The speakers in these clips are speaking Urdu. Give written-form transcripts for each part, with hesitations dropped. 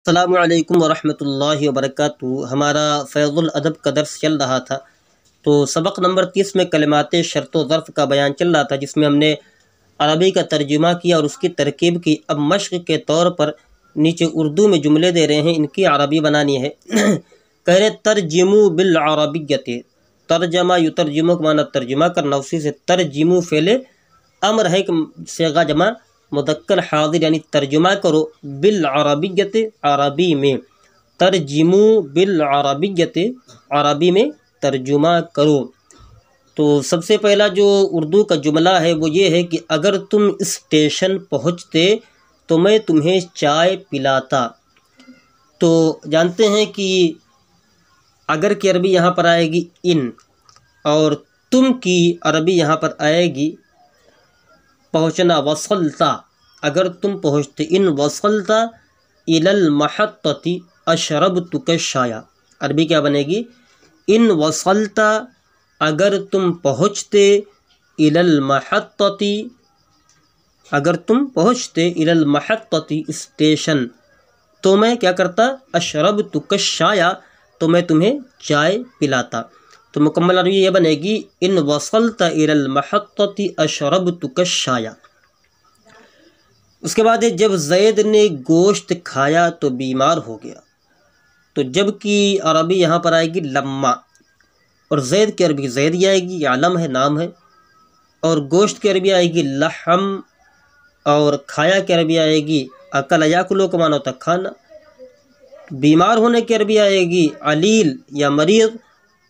السلام علیکم ورحمۃ اللہ وبرکاتہ۔ ہمارا فیض الادب کا درس چل رہا تھا، تو سبق نمبر 30 میں کلمات شرط و ظرف کا بیان چل رہا تھا، جس میں ہم نے عربی کا ترجمہ کیا اور اس کی ترکیب کی۔ اب مشق کے طور پر نیچے اردو میں جملے دے رہے ہیں، ان کی عربی بنانی ہے۔ کہہ رہے ترجمو بالعربیت، ترجمہ یترجمو کا معنی ترجمہ کرنا، اسی سے ترجمو فعل امر ہے کہ صیغہ جمع مذکر حاضر، یعنی ترجمہ کرو بالعربیت، عربی میں، ترجمو بالعربیت، عربی میں ترجمہ کرو۔ تو سب سے پہلا جو اردو کا جملہ ہے وہ یہ ہے کہ اگر تم اسٹیشن پہنچتے تو میں تمہیں چائے پلاتا۔ تو جانتے ہیں کہ اگر کی عربی یہاں پر آئے گی ان، اور تم کی عربی یہاں پر آئے گی پہنچنا، وصلتا، اگر تم پہنچتے، ان وصلتا الی المحطۃ اشربتک الشایا، عربی کیا بنے گی؟ ان وصلتا، اگر تم پہنچتے، الی المحطۃ، اگر تم پہنچتے، الی المحطۃ، اسٹیشن، تو میں کیا کرتا؟ اشربتک الشایا، تو میں تمہیں چائے پلاتا۔ تو مکمل عربی یہ بنے گی ان وصلت الی المحطۃ اشربتک الشایا۔ اس کے بعد جب زید نے گوشت کھایا تو بیمار ہو گیا، تو جب کی عربی یہاں پر آئے گی لما، اور زید کی عربی زید ہی آئے گی، یہ علم ہے، نام ہے، اور گوشت کی عربی آئے گی لحم، اور کھایا کی عربی آئے گی اکل، یاکلو کا معنی ہوتا ہے کھانا۔ بیمار ہونے کی عربی آئے گی علیل یا مریض،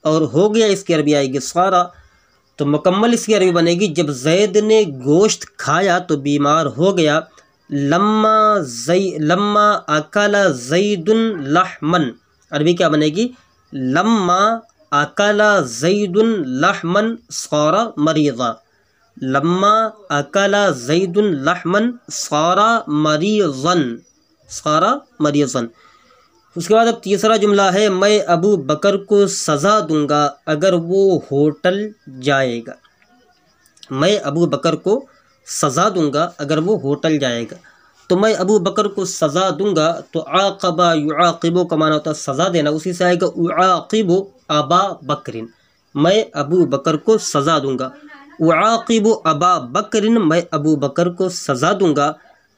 اور ہو گیا اس کی عربی آئے گی سارا۔ تو مکمل اس کی عربی بنے گی جب زید نے گوشت کھایا تو بیمار ہو گیا، لما اکل زید لحمن، عربی کیا بنے گی؟ لما اکل زید لحمن صار مریضا، لما اکل زید لحمن صار مریضا، صار مریضا۔ اس کے بعد اب تیسرا جملہ ہے میں ابو بکر کو سزا دوں گا اگر وہ ہوٹل جائے گا، میں ابو بکر کو سزا دوں گا اگر وہ ہوٹل جائے گا۔ تو میں ابو بکر کو سزا دوں گا، تو عاقبہ یعاقبو کا معنی ہوتا ہے سزا دینا، اسی سے آئے گا اعاقب ابا بکر، میں ابو بکر کو سزا دوں گا، اعاقب ابا بکر، میں ابو بکر کو سزا دوں گا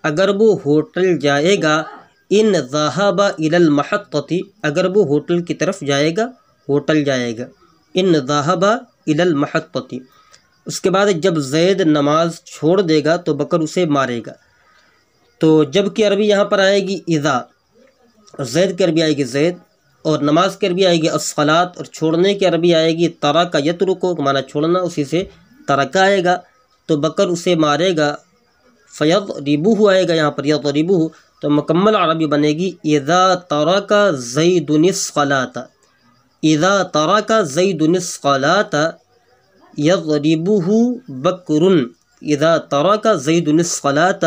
اگر وہ ہوٹل جائے گا، ان ذهب الى المحطۃ، اگر وہ ہوٹل کی طرف جائے گا، ہوٹل جائے گا، ان ذهب الى المحطۃ۔ اس کے بعد جب زید نماز چھوڑ دے گا تو بکر اسے مارے گا۔ تو جب کی عربی یہاں پر آئے گی اذا، اور زید کی عربی آئے گی زید، اور نماز کی عربی آئے گی الصلاۃ، اور چھوڑنے کی عربی آئے گی ترک یترک، معنی چھوڑنا، اسی سے ترک آئے گا، تو بکر اسے مارے گا۔ فیضربہ آئے گا یہاں پر یضربہ، تو مکمل عربی بنے گی اذا ترک زید الصلاۃ، اذا ترک زید الصلاۃ یضربہ بکر، اذا ترک زید الصلاۃ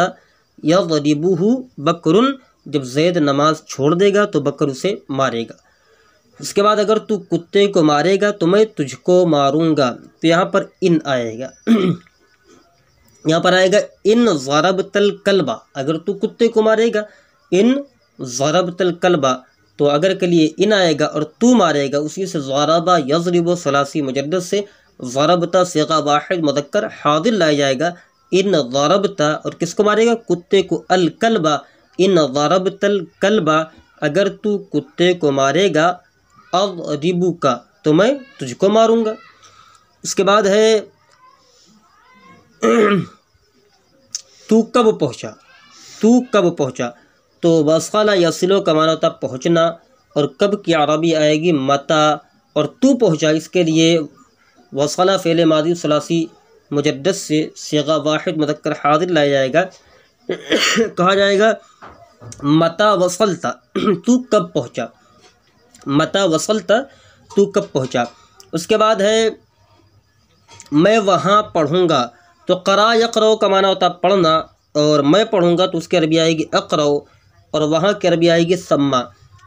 یضربہ بکر، جب زید نماز چھوڑ دے گا تو بکر اسے مارے گا۔ اس کے بعد اگر تو کتے کو مارے گا تو میں تجھ کو ماروں گا، تو یہاں پر ان آئے گا، یہاں پر آئے گا ان ضربت الکلب، اگر تو کتے کو مارے گا، ان ضربت الکلب، تو اگر کے لیے ان آئے گا اور تو مارے گا، اسی سے ضربہ یضرب ثلاثی مجرد سے ضربتا صیغہ واحد مذکر حاضر لایا جائے گا، ان ضربتا، اور کس کو مارے گا؟ کتے کو، الکلب، ان ضربت الکلب، اگر تو کتے کو مارے گا، اضربک، تو میں تجھ کو ماروں گا۔ اس کے بعد ہے تو کب پہنچا، تو کب پہنچا، تو وصل یصل کا معنی ہوتا پہنچنا، اور کب کی عربی آئے گی متا، اور تو پہنچا، اس کے لیے وصل فعل ماضی ثلاثی مجدد سے صیغہ واحد مذکر حاضر لایا جائے گا، کہا جائے گا متا وصلت، تو کب پہنچا، متا وصلت، تو کب پہنچا۔ اس کے بعد ہے میں وہاں پڑھوں گا، تو قرأ یقرأ کا معنی ہوتا پڑھنا، اور میں پڑھوں گا تو اس کی عربی آئے گی اقرأ، اور وہاں کی عربی آئے گی سما،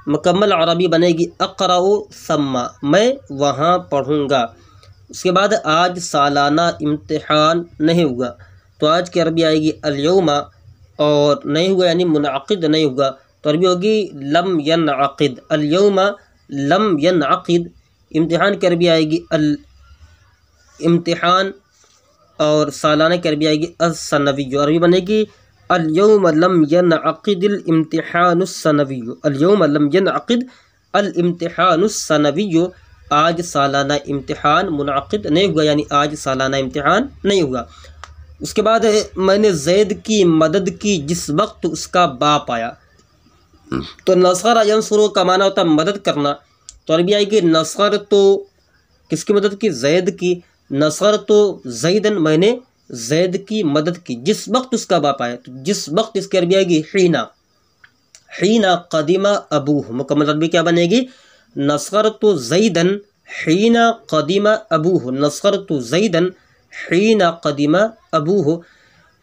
مکمل عربی بنے گی اقرأ سما، میں وہاں پڑھوں گا۔ اس کے بعد آج سالانہ امتحان نہیں ہوا، تو آج کی عربی آئے گی الیوم، اور نہیں ہوا یعنی منعقد نہیں ہوا، تو عربی ہوگی لم ینعقد، الیوم لم ینعقد۔ امتحان کی عربی آئے گی الامتحان، اور سالانہ کی عربی آئے گی السنوی، عربی بنے گی الیوم لم ینعقد الامتحان السنوی، الیوم لم ینعقد الامتحان السنوی، آج سالانہ امتحان منعقد نہیں ہوا، یعنی آج سالانہ امتحان نہیں ہوا۔ اس کے بعد میں نے زید کی مدد کی جس وقت اس کا باپ آیا، تو نصر ینصر کا معنی ہوتا ہے مدد کرنا، تو عربی آئے گی نصر تو کس کی مدد کی؟ زید کی، نصر تو زیدن، میں نے زید کی مدد کی جس وقت اس کا باپ آیا، تو جس وقت اس کی عربی آئے گی حینا، حینا قدم ابوہ، مکمل عربی کیا بنے گی؟ نصرت زیدن حینا قدم ابوہ، نصرت زیدن حینا قدم ابوہ،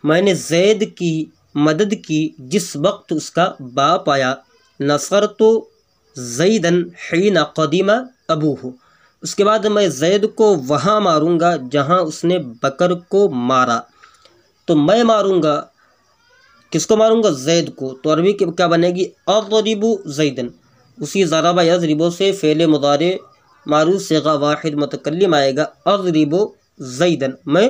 میں نے زید کی مدد کی جس وقت اس کا باپ آیا، نصرت زیدن حینا قدم ابوہ۔ اس کے بعد میں زید کو وہاں ماروں گا جہاں اس نے بکر کو مارا، تو میں ماروں گا کس کو ماروں گا؟ زید کو، تو عربی کیا بنے گی؟ اضرب زیدن، اسی ضربہ یضربو سے فعل مضارع معروف صیغہ واحد متکلم آئے گا، اضرب زیدن، میں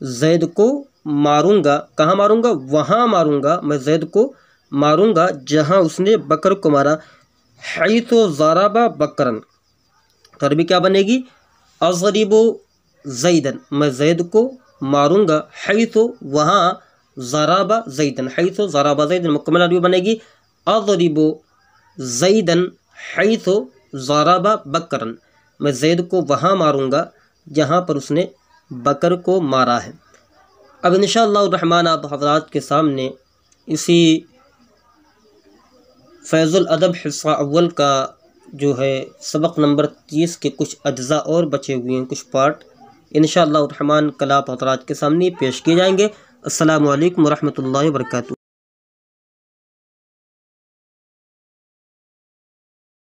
زید کو ماروں گا، کہاں ماروں گا؟ وہاں ماروں گا، میں زید کو ماروں گا جہاں اس نے بکر کو مارا، حیث ضرب بکرن، تو عربی کیا بنے گی؟ اضرب زیدن، میں زید کو ماروں گا، حیث وہاں، ضرب زیدن، حیث ضرب زیدن، مکمل عربی بنے گی اضرب زیدن حیث ضرب بکرن، میں زید کو وہاں ماروں گا جہاں پر اس نے بکر کو مارا ہے۔ اب انشاءاللہ الرحمن آپ حضرات کے سامنے اسی فیض الادب حصہ اول کا جو ہے سبق نمبر 30 کے کچھ اجزاء اور بچے ہوئے ہیں، کچھ پارٹ انشاءاللہ الرحمن کل آپ حضرات کے سامنے پیش کیے جائیں گے۔ السلام علیکم ورحمۃ اللہ وبرکاتہ۔